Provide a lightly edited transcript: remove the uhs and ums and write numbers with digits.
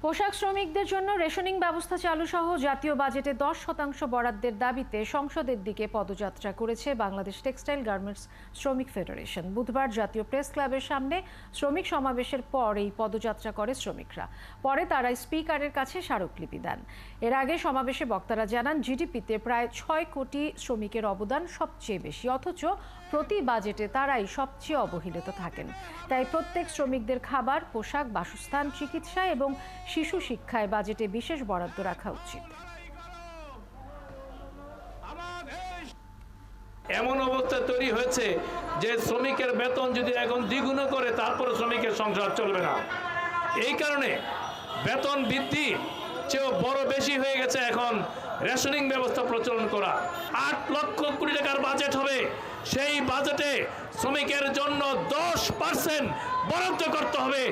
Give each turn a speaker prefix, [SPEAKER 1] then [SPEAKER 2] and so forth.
[SPEAKER 1] পোশাক শ্রমিকদের জন্য রেশনিং ব্যবস্থা চালু সহ জাতীয় বাজেটে 10% বরাদ্দের দাবিতে সংসদের দিকে পদযাত্রা করেছে বাংলাদেশ টেক্সটাইল গার্মেন্টস শ্রমিক ফেডারেশন। বুধবার জাতীয় প্রেস ক্লাবের সামনে শ্রমিক সমাবেশের পর এই পদযাত্রা করে শ্রমিকরা। পরে তারা স্পিকারের কাছে স্মারকলিপি দেন। এর আগে সমাবেশে বক্তারা জানান, জিডিপিতে প্রায় 6 কোটি শ্রমিকের অবদান সবচেয়ে বেশি, অথচ প্রতি বাজেটে তারাই সবচেয়ে অবহেলিত থাকেন। তাই প্রত্যেক শ্রমিকদের খাবার, পোশাক, বাসস্থান, চিকিৎসা এবং শিশু শিক্ষায় বাজেটে বিশেষ বরাদ্দ রাখা উচিত।
[SPEAKER 2] এমন অবস্থা তৈরি হয়েছে যে শ্রমিকের বেতন যদি এখন দ্বিগুণ করে তারপরে শ্রমিকের সংসার চলবে না। এই কারণে বেতন বৃদ্ধি চেয়েও বড় বেশি হয়ে গেছে এখন রেশনিং ব্যবস্থা প্রচলন করা। 8 লক্ষ কোটি টাকার বাজেট হবে, সেই বাজেটে শ্রমিকের জন্য 10% বরাদ্দ করতে হবে।